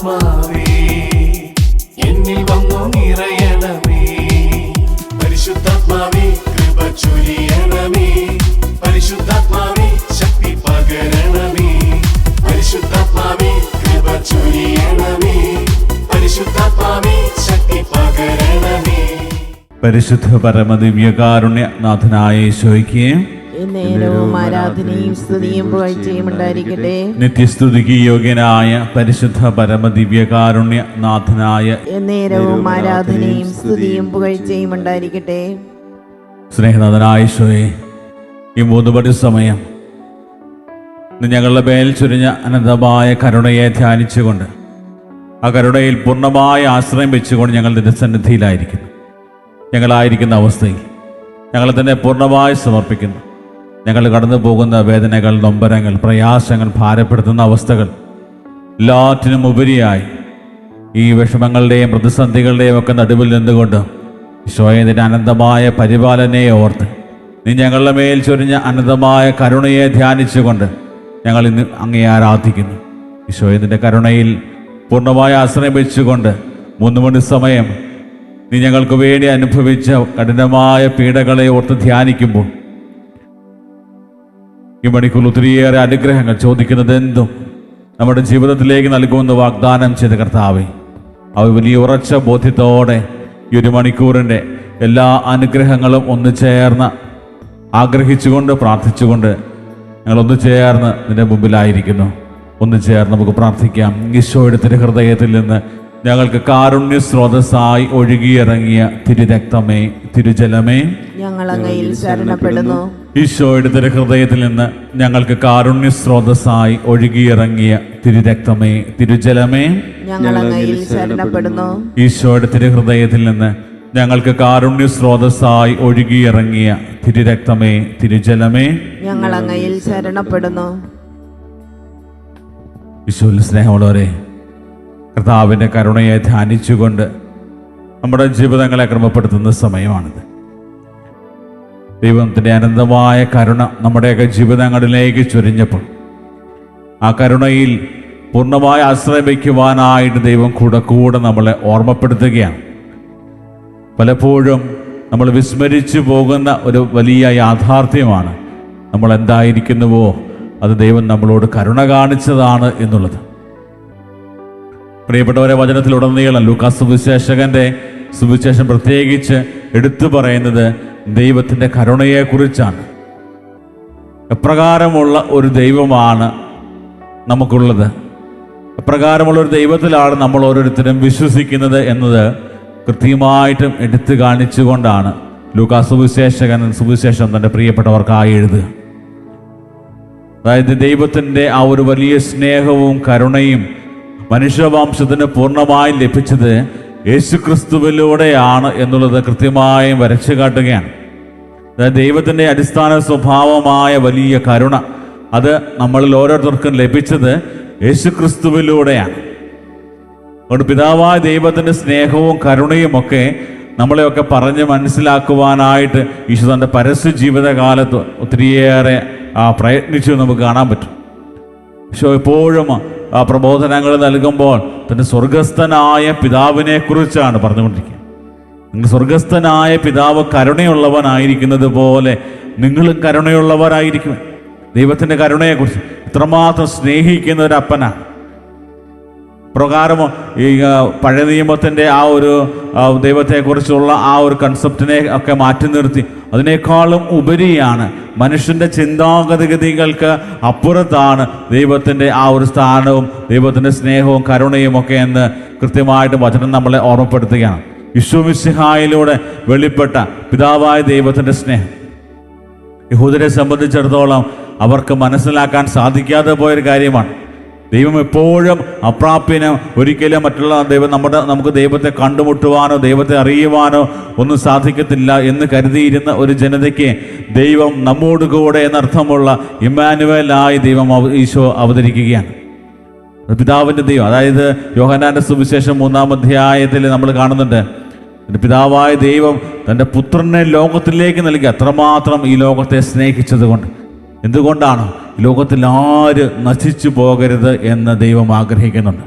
പരിശുദ്ധാത്മാവേ എന്നിൽ വന്നു നിറയണമേ. പരിശുദ്ധാത്മാവേ കൃപ ചൊരിയണമേ. പരിശുദ്ധാത്മാവേ ശക്തി പകരണമേ. പരിശുദ്ധാത്മാവേ കൃപ ചൊരിയണമേ. പരിശുദ്ധാത്മാവേ ശക്തി പകരണമേ. പരിശുദ്ധ പരമദിവ്യകാരുണ്യ നാഥനായ ഈശോയ്ക്ക് നേരവും ആരാധനയും സ്തുതിയും പുകഴ്ചയും ഉണ്ടായിരിക്കട്ടെ. നിത്യസ്തുതിക്ക് യോഗ്യനായ പരിശുദ്ധ പരമദിവ്യകാരുണ്യ നാഥനായ നേരവും ആരാധനയും സ്തുതിയും പുകഴ്ചയും ഉണ്ടായിരിക്കട്ടെ. സ്നേഹനാഥനായ ഈശോയെ, ഈ 3 പടി സമയം ഞങ്ങളുടെ മേൽ ചൊരിഞ്ഞ അനന്തമായ കരുണയെ ധ്യാനിച്ചുകൊണ്ട് ആ കരുണയിൽ പൂർണ്ണമായ ആശ്രയം വെച്ചുകൊണ്ട് ഞങ്ങൾ നിന്റെ സന്നിധിയിലായിരിക്കുന്നു. ഞങ്ങളായിരിക്കുന്ന അവസ്ഥയിൽ ഞങ്ങളെ തന്നെ പൂർണ്ണമായി സമർപ്പിക്കുന്നു. ഞങ്ങൾ കടന്നു പോകുന്ന വേദനകൾ, നൊമ്പരങ്ങൾ, പ്രയാസങ്ങൾ, ഭാരപ്പെടുത്തുന്ന അവസ്ഥകൾ എല്ലാറ്റിനും ഉപരിയായി ഈ വിഷമങ്ങളുടെയും പ്രതിസന്ധികളുടെയും ഒക്കെ നടുവിൽ നിന്നുകൊണ്ട് ഈശോയെ നിന്റെ അനന്തമായ പരിപാലനയെ ഓർത്ത് നീ ഞങ്ങളുടെ മേൽ ചൊരിഞ്ഞ അനന്തമായ കരുണയെ ധ്യാനിച്ചുകൊണ്ട് ഞങ്ങൾ ഇന്ന് അങ്ങേ ആരാധിക്കുന്നു. ഈശോയെ നിന്റെ കരുണയിൽ പൂർണ്ണമായ ആശ്രയം വെച്ചുകൊണ്ട് 3 മണി സമയം നീ ഞങ്ങൾക്ക് വേണ്ടി അനുഭവിച്ച കഠിനമായ പീഡകളെ ഓർത്ത് ധ്യാനിക്കുമ്പോൾ ഈ മണിക്കൂർ ഒത്തിരിയേറെ അനുഗ്രഹങ്ങൾ ചോദിക്കുന്നത് എന്തും നമ്മുടെ ജീവിതത്തിലേക്ക് നൽകുമെന്ന് വാഗ്ദാനം ചെയ്ത കർത്താവേ, അവ വലിയ ഉറച്ച ബോധ്യത്തോടെ ഈ 1 മണിക്കൂറിൻ്റെ എല്ലാ അനുഗ്രഹങ്ങളും ഒന്ന് ചേർന്ന് ആഗ്രഹിച്ചുകൊണ്ട് പ്രാർത്ഥിച്ചുകൊണ്ട് ഞങ്ങളൊന്ന് ചേർന്ന് നിന്റെ മുമ്പിലായിരിക്കുന്നു. ഒന്ന് ചേർന്ന് നമുക്ക് പ്രാർത്ഥിക്കാം. ഈശോയുടെ തിരുഹൃദയത്തിൽ നിന്ന് ഞങ്ങൾക്ക് കാരുണ്യ സ്രോതസ്സായി ഒഴുകിയിറങ്ങിയ തിരുരക്തമേ, തിരുജലമേ, ഞങ്ങൾ അങ്ങയിൽ ശരണപ്പെടുന്നു. ഈശോയുടെ തിരുഹൃദയത്തിൽ നിന്ന് ഞങ്ങൾക്ക് കാരുണ്യ സ്രോതസ്സായി ഒഴുകിയിറങ്ങിയ തിരുരക്തമേ, തിരുജലമേ, ഞങ്ങൾ അങ്ങയിൽ ശരണപ്പെടുന്നു. ഈശോയുടെ തിരുഹൃദയത്തിൽ നിന്ന് ഞങ്ങൾക്ക് കാരുണ്യ സ്രോതസ്സായി ഒഴുകിയിറങ്ങിയ തിരുരക്തമേ, തിരുജലമേ, ഞങ്ങൾ അങ്ങയിൽ ശരണപ്പെടുന്നു. ഈശോയിൽ സ്നേഹമുള്ളവരെ, കർത്താവിൻ്റെ കരുണയെ ധ്യാനിച്ചുകൊണ്ട് നമ്മുടെ ജീവിതങ്ങളെ ക്രമപ്പെടുത്തുന്ന സമയമാണിത്. ദൈവത്തിൻ്റെ അനന്തമായ കരുണ നമ്മുടെയൊക്കെ ജീവിതങ്ങളിലേക്ക് ചൊരിഞ്ഞപ്പോൾ ആ കരുണയിൽ പൂർണ്ണമായ ആശ്രയം വയ്ക്കുവാനായിട്ട് ദൈവം കൂടെ നമ്മളെ ഓർമ്മപ്പെടുത്തുകയാണ്. പലപ്പോഴും നമ്മൾ വിസ്മരിച്ചു പോകുന്ന ഒരു വലിയ യാഥാർത്ഥ്യമാണ് നമ്മൾ എന്തായിരിക്കുന്നുവോ അത് ദൈവം നമ്മളോട് കരുണ കാണിച്ചതാണ് എന്നുള്ളത്. പ്രിയപ്പെട്ടവരെ, വചനത്തിലുടനീളം ലൂക്കാസ് സുവിശേഷകന്റെ സുവിശേഷം പ്രത്യേകിച്ച് എടുത്തു പറയുന്നത് ദൈവത്തിൻ്റെ കരുണയെക്കുറിച്ചാണ്. എപ്രകാരമുള്ള ഒരു ദൈവമാണ് നമുക്കുള്ളത്, എപ്രകാരമുള്ള ഒരു ദൈവത്തിലാണ് നമ്മൾ ഓരോരുത്തരും വിശ്വസിക്കുന്നത് എന്നത് കൃത്യമായിട്ടും എടുത്തു കാണിച്ചുകൊണ്ടാണ് ലൂക്കാസ് സുവിശേഷകൻ സുവിശേഷം തൻ്റെ പ്രിയപ്പെട്ടവർക്കായി എഴുതുക. അതായത് ദൈവത്തിൻ്റെ ആ ഒരു വലിയ സ്നേഹവും കരുണയും മനുഷ്യവംശത്തിന് പൂർണ്ണമായും ലഭിച്ചത് യേശുക്രിസ്തുവിലൂടെയാണ് എന്നുള്ളത് കൃത്യമായും വരച്ചു കാട്ടുകയാണ്. അതായത് ദൈവത്തിൻ്റെ അടിസ്ഥാന സ്വഭാവമായ വലിയ കരുണ അത് നമ്മളിൽ ഓരോരുത്തർക്കും ലഭിച്ചത് യേശുക്രിസ്തുവിലൂടെയാണ്. അതുകൊണ്ട് പിതാവായ ദൈവത്തിൻ്റെ സ്നേഹവും കരുണയും ഒക്കെ നമ്മളെയൊക്കെ പറഞ്ഞ് മനസ്സിലാക്കുവാനായിട്ട് ഈശോ തൻ്റെ പരസ്യ ജീവിതകാലത്ത് ഒത്തിരിയേറെ പ്രയത്നിച്ചു നമുക്ക് കാണാൻ പറ്റും. ഈശോ എപ്പോഴും പ്രബോധനങ്ങൾ നൽകുമ്പോൾ തൻ്റെ സ്വർഗസ്ഥനായ പിതാവിനെ കുറിച്ചാണ് പറഞ്ഞുകൊണ്ടിരിക്കുക. നിങ്ങൾ സ്വർഗസ്ഥനായ പിതാവ് കരുണയുള്ളവനായിരിക്കുന്നത് പോലെ നിങ്ങളും കരുണയുള്ളവരായിരിക്കും. ദൈവത്തിൻ്റെ കരുണയെക്കുറിച്ച് ഇത്രമാത്രം സ്നേഹിക്കുന്ന ഒരു അപ്പനാണ്. പ്രകാരം ഈ പഴയ നിയമത്തിൻ്റെ ആ ഒരു ദൈവത്തെക്കുറിച്ചുള്ള ആ ഒരു കൺസെപ്റ്റിനെ ഒക്കെ മാറ്റി നിർത്തി അതിനേക്കാളും ഉപരിയാണ്, മനുഷ്യൻ്റെ ചിന്താഗതികൾക്ക് അപ്പുറത്താണ് ദൈവത്തിൻ്റെ ആ ഒരു സ്ഥാനവും ദൈവത്തിൻ്റെ സ്നേഹവും കരുണയും ഒക്കെ എന്ന് കൃത്യമായിട്ട് വചനം നമ്മളെ ഓർമ്മപ്പെടുത്തുകയാണ്. യേശു മിശിഹായിലൂടെ വെളിപ്പെട്ട പിതാവായ ദൈവത്തിൻ്റെ സ്നേഹം യഹൂദരെ സംബന്ധിച്ചിടത്തോളം അവർക്ക് മനസ്സിലാക്കാൻ സാധിക്കാതെ പോയൊരു കാര്യമാണ്. ദൈവം എപ്പോഴും അപ്രാപ്യനും ഒരിക്കലും മറ്റുള്ള നമുക്ക് ദൈവത്തെ കണ്ടുമുട്ടുവാനോ ദൈവത്തെ അറിയുവാനോ ഒന്നും സാധിക്കത്തില്ല എന്ന് കരുതിയിരുന്ന ഒരു ജനതയ്ക്ക് ദൈവം നമ്മോട് കൂടെ എന്നർത്ഥമുള്ള ഇമ്മാനുവേലായി ദൈവം ഈശോ അവതരിക്കുകയാണ്. പിതാവിൻ്റെ ദൈവം, അതായത് യോഹന്നാന്റെ സുവിശേഷം 3-ാം അധ്യായത്തിൽ നമ്മൾ കാണുന്നുണ്ട്, പിതാവായ ദൈവം തൻ്റെ പുത്രനെ ലോകത്തിലേക്ക് നൽകി. അത്രമാത്രം ഈ ലോകത്തെ സ്നേഹിച്ചത് കൊണ്ട്. എന്തുകൊണ്ടാണ്? ലോകത്തിൽ ആര് നശിച്ചു പോകരുത് എന്ന് ദൈവം ആഗ്രഹിക്കുന്നുണ്ട്.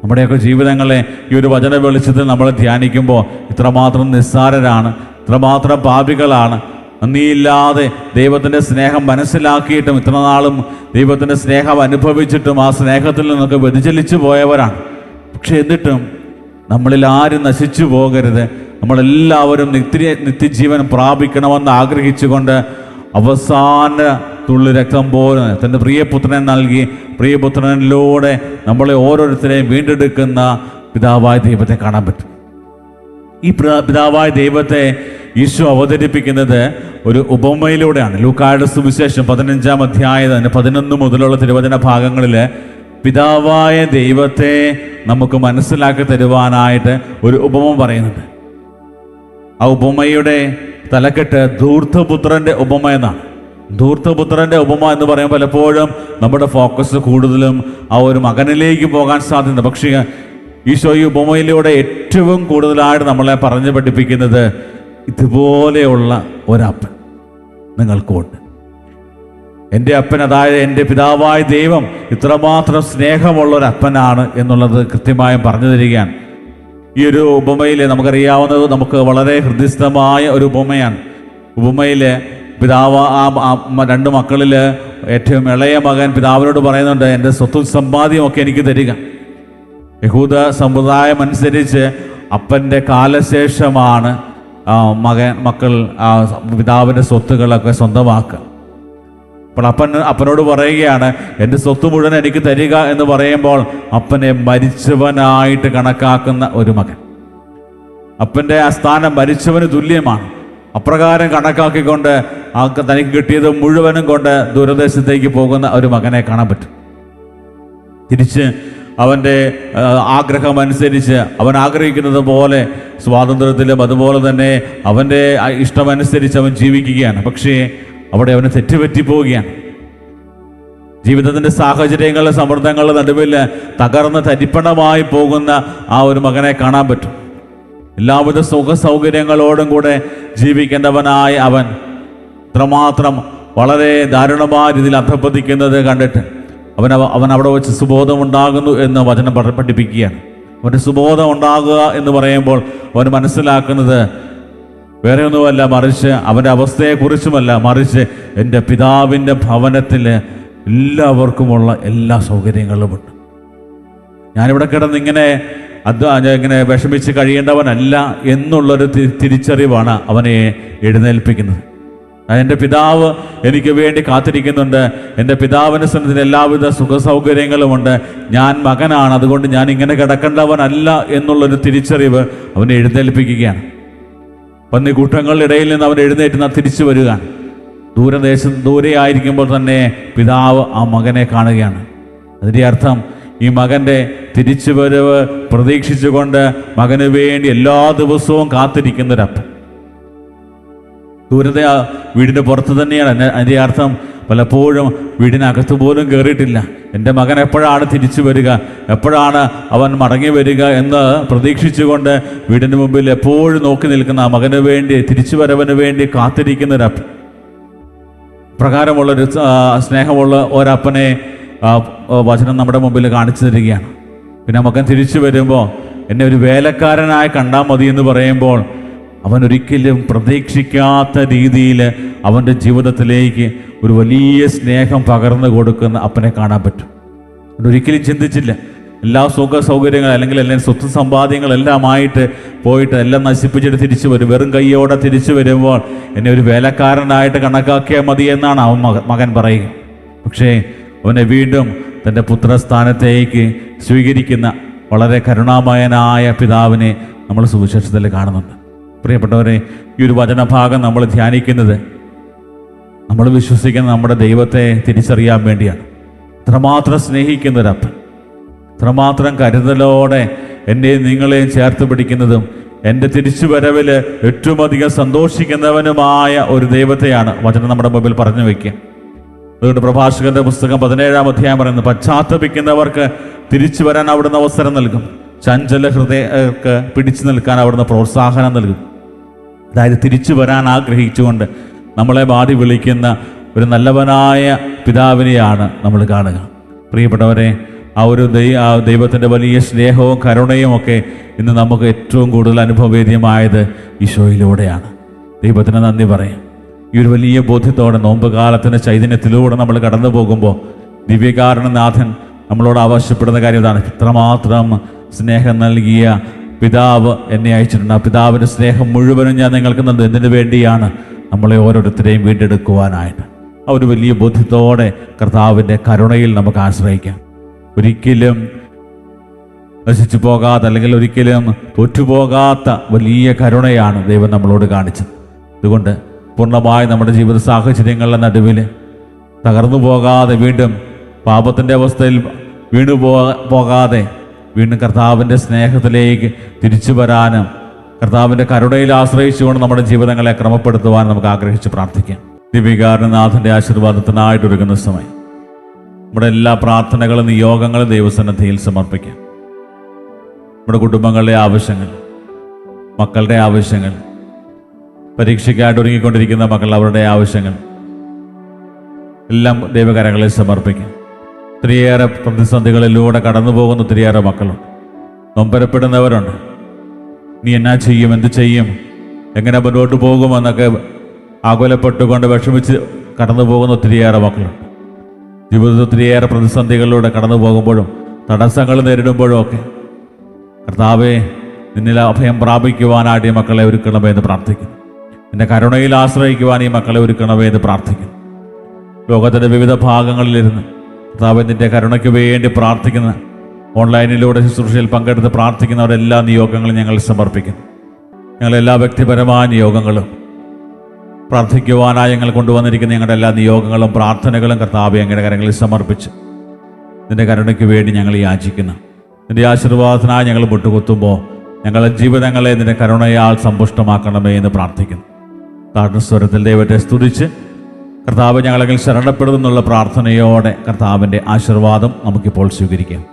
നമ്മുടെയൊക്കെ ജീവിതങ്ങളെ ഈ ഒരു വചന വെളിച്ചത്തിൽ നമ്മൾ ധ്യാനിക്കുമ്പോൾ ഇത്രമാത്രം നിസ്സാരരാണ്, ഇത്രമാത്രം പാപികളാണ്, നന്ദിയില്ലാതെ ദൈവത്തിൻ്റെ സ്നേഹം മനസ്സിലാക്കിയിട്ടും ഇത്രനാളും ദൈവത്തിൻ്റെ സ്നേഹം അനുഭവിച്ചിട്ടും ആ സ്നേഹത്തിൽ നിന്നൊക്കെ വ്യതിചലിച്ചു പോയവരാണ്. പക്ഷെ എന്നിട്ടും നമ്മളിൽ ആരും നശിച്ചു പോകരുത്, നമ്മളെല്ലാവരും നിത്യജീവൻ പ്രാപിക്കണമെന്ന് ആഗ്രഹിച്ചുകൊണ്ട് അവസാന തുള്ളി രക്തം പോലും തൻ്റെ പ്രിയപുത്രനെ നൽകി പ്രിയപുത്രനിലൂടെ നമ്മളെ ഓരോരുത്തരെയും വീണ്ടെടുക്കുന്ന പിതാവായ ദൈവത്തെ കാണാൻ പറ്റും. ഈ പിതാവായ ദൈവത്തെ ഈശോ അവതരിപ്പിക്കുന്നത് ഒരു ഉപമയിലൂടെയാണ്. ലൂക്കായുടെ സുവിശേഷം 15-ാം അധ്യായത്തിന് 11 മുതലുള്ള തിരുവചന ഭാഗങ്ങളിൽ പിതാവായ ദൈവത്തെ നമുക്ക് മനസ്സിലാക്കി തരുവാനായിട്ട് ഒരു ഉപമ പറയുന്നുണ്ട്. ആ ഉപമയുടെ തലക്കെട്ട് ധൂർത്തപുത്രൻ്റെ ഉപമ എന്നാണ്. ധൂർത്തപുത്രൻ്റെ ഉപമ എന്ന് പറയുമ്പോൾ പലപ്പോഴും നമ്മുടെ ഫോക്കസ് കൂടുതലും ആ ഒരു മകനിലേക്ക് പോകാൻ സാധ്യത. പക്ഷേ ഈശോ ഈ ഉപമയിലൂടെ ഏറ്റവും കൂടുതലായിട്ട് നമ്മളെ പറഞ്ഞു പഠിപ്പിക്കുന്നത് ഇതുപോലെയുള്ള ഒരപ്പൻ നിങ്ങൾക്കുണ്ട്. എൻ്റെ അപ്പൻ, അതായത് എൻ്റെ പിതാവായ ദൈവം ഇത്രമാത്രം സ്നേഹമുള്ളൊരപ്പനാണ് എന്നുള്ളത് കൃത്യമായും പറഞ്ഞു തരികയാണ്. ഈ ഒരു ഉപമയിൽ നമുക്കറിയാവുന്നത്, നമുക്ക് വളരെ ഹൃദയസ്ഥമായ ഒരു ഉപമയാണ്. ഉപമയിൽ പിതാവ് ആ 2 മക്കളിൽ ഏറ്റവും ഇളയ മകൻ പിതാവിനോട് പറയുന്നുണ്ട്, എൻ്റെ സ്വത്തും സമ്പാദ്യമൊക്കെ എനിക്ക് തരിക. യഹൂദ സമ്പ്രദായം അനുസരിച്ച് അപ്പൻ്റെ കാലശേഷമാണ് മക്കൾ പിതാവിൻ്റെ സ്വത്തുകളൊക്കെ സ്വന്തമാക്കുക. അപ്പോൾ അപ്പനോട് പറയുകയാണ്, എൻ്റെ സ്വത്ത് മുഴുവൻ എനിക്ക് തരിക എന്ന് പറയുമ്പോൾ അപ്പനെ മരിച്ചവനായിട്ട് കണക്കാക്കുന്ന ഒരു മകൻ. അപ്പൻ്റെ ആ സ്ഥാനം മരിച്ചവന് തുല്യമാണ്. അപ്രകാരം കണക്കാക്കിക്കൊണ്ട് തനിക്ക് കിട്ടിയത് മുഴുവനും കൊണ്ട് ദൂരദേശത്തേക്ക് പോകുന്ന ഒരു മകനെ കാണാൻ പറ്റും. തിരിച്ച് അവൻ്റെ ആഗ്രഹമനുസരിച്ച് അവൻ ആഗ്രഹിക്കുന്നത് പോലെ സ്വാതന്ത്ര്യത്തിലും അതുപോലെ തന്നെ അവൻ്റെ ഇഷ്ടമനുസരിച്ച് അവൻ ജീവിക്കുകയാണ്. പക്ഷേ അവിടെ അവന് തെറ്റുപറ്റി പോവുകയാണ്. ജീവിതത്തിൻ്റെ സാഹചര്യങ്ങളുടെ സമ്മർദ്ദങ്ങളുടെ നടുവിൽ തകർന്ന് തരിപ്പണമായി പോകുന്ന ആ ഒരു മകനെ കാണാൻ പറ്റും. എല്ലാവിധ സുഖ സൗകര്യങ്ങളോടും കൂടെ ജീവിക്കേണ്ടവനായ അവൻ ഇത്രമാത്രം വളരെ ദാരുണമായ രീതിയിൽ അധപ്പതിക്കുന്നത് കണ്ടിട്ട് അവൻ അവിടെ വെച്ച് സുബോധമുണ്ടാകുന്നു എന്ന് വചനം പഠിപ്പിക്കുകയാണ്. അവൻ്റെ സുബോധം ഉണ്ടാകുക എന്ന് പറയുമ്പോൾ അവൻ മനസ്സിലാക്കുന്നത് വേറെ ഒന്നുമല്ല, മറിച്ച് അവൻ്റെ അവസ്ഥയെക്കുറിച്ചുമല്ല, മറിച്ച് എൻ്റെ പിതാവിൻ്റെ ഭവനത്തിൽ എല്ലാവർക്കുമുള്ള എല്ലാ സൗകര്യങ്ങളുമുണ്ട്. ഞാനിവിടെ കിടന്നിങ്ങനെ ഇങ്ങനെ വിഷമിച്ച് കഴിയേണ്ടവനല്ല എന്നുള്ളൊരു തിരിച്ചറിവാണ് അവനെ എഴുന്നേൽപ്പിക്കുന്നത്. എൻ്റെ പിതാവ് എനിക്ക് വേണ്ടി കാത്തിരിക്കുന്നുണ്ട്, എൻ്റെ പിതാവിൻ്റെ സന്നിധിയിൽ എല്ലാവിധ സുഖ സൗകര്യങ്ങളുമുണ്ട്, ഞാൻ മകനാണ്, അതുകൊണ്ട് ഞാൻ ഇങ്ങനെ കിടക്കേണ്ടവനല്ല എന്നുള്ളൊരു തിരിച്ചറിവ് അവനെ എഴുന്നേൽപ്പിക്കുകയാണ്. പന്നിക്കൂട്ടങ്ങളുടെ ഇടയിൽ നിന്ന് അവൻ എഴുന്നേറ്റ് തിരിച്ചു വരികയാണ്. ദൂരെ ആയിരിക്കുമ്പോൾ തന്നെ പിതാവ് ആ മകനെ കാണുകയാണ്. അതിൻ്റെ അർത്ഥം ഈ മകൻ്റെ തിരിച്ചുവരവ് പ്രതീക്ഷിച്ചുകൊണ്ട് മകന് വേണ്ടി എല്ലാ ദിവസവും കാത്തിരിക്കുന്നൊരപ്പൻ. ദൂരത്തെ വീടിൻ്റെ പുറത്ത് തന്നെയാണ്. അതിൻ്റെ അർത്ഥം പലപ്പോഴും വീടിനകത്ത് പോലും കയറിയിട്ടില്ല. എൻ്റെ മകൻ എപ്പോഴാണ് തിരിച്ചു വരിക, എപ്പോഴാണ് അവൻ മടങ്ങി വരിക എന്ന് പ്രതീക്ഷിച്ചുകൊണ്ട് വീടിന് മുമ്പിൽ എപ്പോഴും നോക്കി നിൽക്കുന്ന ആ മകന് വേണ്ടി, തിരിച്ചു വരവിന് വേണ്ടി കാത്തിരിക്കുന്നൊരപ്പൻ. പ്രകാരമുള്ളൊരു സ്നേഹമുള്ള ഒരപ്പനെ വചനം നമ്മുടെ മുമ്പിൽ കാണിച്ചു തരികയാണ്. പിന്നെ മകൻ തിരിച്ചു വരുമ്പോൾ എന്നെ ഒരു വേലക്കാരനായി കണ്ടാൽ മതി എന്ന് പറയുമ്പോൾ അവൻ ഒരിക്കലും പ്രതീക്ഷിക്കാത്ത രീതിയിൽ അവൻ്റെ ജീവിതത്തിലേക്ക് ഒരു വലിയ സ്നേഹം പകർന്നു കൊടുക്കുന്ന അപ്പനെ കാണാൻ പറ്റും. ഒരിക്കലും ചിന്തിച്ചില്ല, എല്ലാ സുഖ സൗകര്യങ്ങൾ അല്ലെങ്കിൽ എല്ലാം സ്വത്ത് സമ്പാദ്യങ്ങളെല്ലാമായിട്ട് പോയിട്ട് എല്ലാം നശിപ്പിച്ചിട്ട് തിരിച്ചു വരും. വെറും കൈയോടെ തിരിച്ചു വരുമ്പോൾ എന്നെ ഒരു വേലക്കാരനായിട്ട് കണക്കാക്കിയാൽ മതി എന്നാണ് അവൻ മകൻ പറയുക. പക്ഷേ അവനെ വീണ്ടും തൻ്റെ പുത്രസ്ഥാനത്തേക്ക് സ്വീകരിക്കുന്ന വളരെ കരുണാമയനായ പിതാവിനെ നമ്മൾ സുവിശേഷത്തിൽ കാണുന്നുണ്ട്. പ്രിയപ്പെട്ടവരെ, ഈ ഒരു വചനഭാഗം നമ്മൾ ധ്യാനിക്കുന്നത് നമ്മൾ വിശ്വസിക്കുന്ന നമ്മുടെ ദൈവത്തെ തിരിച്ചറിയാൻ വേണ്ടിയാണ്. ഇത്രമാത്രം സ്നേഹിക്കുന്നൊരപ്പൻ, ഇത്രമാത്രം കരുതലോടെ എന്നെയും നിങ്ങളെയും ചേർത്ത് പിടിക്കുന്നതും എൻ്റെ തിരിച്ചുവരവിൽ ഏറ്റവും അധികം സന്തോഷിക്കുന്നവനുമായ ഒരു ദൈവത്തെയാണ് വചനം നമ്മുടെ മുമ്പിൽ പറഞ്ഞു വയ്ക്കുക. അതുകൊണ്ട് പ്രഭാഷകന്റെ പുസ്തകം 17-ാം അധ്യായം പറയുന്നു, പശ്ചാത്തപിക്കുന്നവർക്ക് തിരിച്ചു വരാൻ അവിടുന്ന് അവസരം നൽകും, ചഞ്ചല ഹൃദയർക്ക് പിടിച്ചു നിൽക്കാൻ അവിടുന്ന് പ്രോത്സാഹനം നൽകും. അതായത് തിരിച്ചു വരാൻ ആഗ്രഹിച്ചുകൊണ്ട് നമ്മളെ വാടി വിളിക്കുന്ന ഒരു നല്ലവനായ പിതാവിനെയാണ് നമ്മൾ കാണുക. പ്രിയപ്പെട്ടവരെ, ആ ആ ഒരു ദൈവത്തിൻ്റെ വലിയ സ്നേഹവും കരുണയും ഒക്കെ ഇന്ന് നമുക്ക് ഏറ്റവും കൂടുതൽ അനുഭവവേദ്യമായത് ഈശോയിലൂടെയാണ്. ദൈവത്തിന് നന്ദി പറയാം. ഈ ഒരു വലിയ ബോധ്യത്തോടെ നോമ്പ് കാലത്തിൻ്റെ ചൈതന്യത്തിലൂടെ നമ്മൾ കടന്നു പോകുമ്പോൾ ദിവ്യകാരുണ്യനാഥൻ നമ്മളോട് ആവശ്യപ്പെടുന്ന കാര്യം ഇതാണ്: ഇത്രമാത്രം സ്നേഹം നൽകിയ പിതാവ് എന്നെ അയച്ചിട്ടുണ്ട്. ആ പിതാവിൻ്റെ സ്നേഹം മുഴുവനും ഞാൻ നിങ്ങൾക്ക് നൽകുന്നത് എന്തിനു വേണ്ടിയാണ്? നമ്മളെ ഓരോരുത്തരെയും വീണ്ടെടുക്കുവാനായിട്ട്. ആ ഒരു വലിയ ബോധ്യത്തോടെ കർത്താവിൻ്റെ കരുണയിൽ നമുക്ക് ആശ്രയിക്കാം. ഒരിക്കലും നശിച്ചു പോകാത്ത, അല്ലെങ്കിൽ ഒരിക്കലും തോറ്റുപോകാത്ത വലിയ കരുണയാണ് ദൈവം നമ്മളോട് കാണിച്ചത്. അതുകൊണ്ട് പൂർണ്ണമായി നമ്മുടെ ജീവിത സാഹചര്യങ്ങളുടെ നടുവിൽ തകർന്നു പോകാതെ, വീണ്ടും പാപത്തിൻ്റെ അവസ്ഥയിൽ വീണു പോകാതെ വീണ്ടും കർത്താവിൻ്റെ സ്നേഹത്തിലേക്ക് തിരിച്ചു വരാനും കർത്താവിൻ്റെ കരുണയിൽ ആശ്രയിച്ചുകൊണ്ട് നമ്മുടെ ജീവിതങ്ങളെ ക്രമപ്പെടുത്തുവാനും നമുക്ക് ആഗ്രഹിച്ച് പ്രാർത്ഥിക്കാം. ദിവ്യകാരുണ്യനാഥൻ്റെ ആശീർവാദത്തിനായിട്ടൊരുങ്ങുന്ന സമയം നമ്മുടെ എല്ലാ പ്രാർത്ഥനകളും നിയോഗങ്ങളും ദൈവസന്നിധിയിൽ സമർപ്പിക്കാം. നമ്മുടെ കുടുംബങ്ങളുടെ ആവശ്യങ്ങൾ, മക്കളുടെ ആവശ്യങ്ങൾ, പരീക്ഷയ്ക്കായിട്ട് ഒരുങ്ങിക്കൊണ്ടിരിക്കുന്ന മക്കൾ, അവരുടെ ആവശ്യങ്ങൾ എല്ലാം ദൈവകരങ്ങളിൽ സമർപ്പിക്കാം. ഒത്തിരിയേറെ പ്രതിസന്ധികളിലൂടെ കടന്നു പോകുന്ന ഒത്തിരിയേറെ മക്കളുണ്ട്. നൊമ്പരപ്പെടുന്നവരുണ്ട്. നീ എന്നാ ചെയ്യും, എന്ത് ചെയ്യും, എങ്ങനെ മുന്നോട്ട് പോകുമെന്നൊക്കെ ആകുലപ്പെട്ടുകൊണ്ട് വിഷമിച്ച് കടന്നു പോകുന്ന ഒത്തിരിയേറെ മക്കളുണ്ട്. ജീവിതത്തിൽ ഒത്തിരിയേറെ പ്രതിസന്ധികളിലൂടെ കടന്നു പോകുമ്പോഴും തടസ്സങ്ങൾ നേരിടുമ്പോഴും ഒക്കെ കർത്താവേ, നിന്നിൽ അഭയം പ്രാപിക്കുവാനായിട്ട് ഈ മക്കളെ ഒരുക്കണമേ എന്ന് പ്രാർത്ഥിക്കുന്നു. നിന്റെ കരുണയിൽ ആശ്രയിക്കുവാൻ ഈ മക്കളെ ഒരുക്കണമേ എന്ന് പ്രാർത്ഥിക്കുന്നു. ലോകത്തിൻ്റെ വിവിധ ഭാഗങ്ങളിലിരുന്ന് കർത്താവേ, നിന്റെ കരുണയ്ക്ക് വേണ്ടി പ്രാർത്ഥിക്കുന്ന, ഓൺലൈനിലൂടെ ശുശ്രൂഷയിൽ പങ്കെടുത്ത് പ്രാർത്ഥിക്കുന്നവരെല്ലാ നിയോഗങ്ങളും ഞങ്ങൾ സമർപ്പിക്കുന്നു. ഞങ്ങളെല്ലാ വ്യക്തിപരമായ നിയോഗങ്ങളും പ്രാർത്ഥിക്കുവാനായി ഞങ്ങൾ കൊണ്ടുവന്നിരിക്കുന്ന ഞങ്ങളുടെ എല്ലാ നിയോഗങ്ങളും പ്രാർത്ഥനകളും കർത്താവേ അങ്ങയുടെ കരങ്ങളിൽ സമർപ്പിച്ച് നിന്റെ കരുണയ്ക്ക് വേണ്ടി ഞങ്ങൾ യാചിക്കുന്നു. നിന്റെ ആശീർവാദത്തിനായി ഞങ്ങൾ മുട്ടുകുത്തുമ്പോൾ ഞങ്ങളുടെ ജീവിതങ്ങളെ നിന്റെ കരുണയാൽ സമ്പുഷ്ടമാക്കണമേ എന്ന് പ്രാർത്ഥിക്കുന്നു. താഴ്ന്നസ്വരത്തിൽ ദൈവത്തെ സ്തുതിച്ച് കർത്താവ് ഞങ്ങളെങ്കിൽ ശരണപ്പെടുന്നുള്ള പ്രാർത്ഥനയോടെ കർത്താവിൻ്റെ ആശീർവാദം നമുക്കിപ്പോൾ സ്വീകരിക്കാം.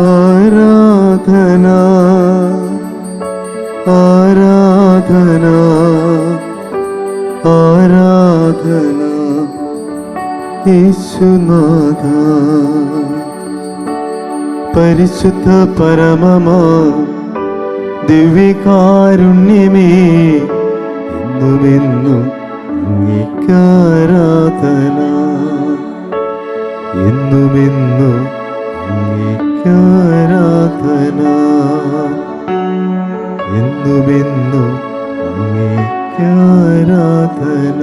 ആരാധന ആരാധന ആരാധന യേശുനാഥ, പരിശുദ്ധ പരമമാ ദിവ്യകാരുണ്യമേ, എന്നുമെന്നും അങ്ങേക്കാരാധന, എന്നുമെന്നും അങ്ങേക്കാരാധന, എന്നുമെന്നും അങ്ങേക്കാരാധന.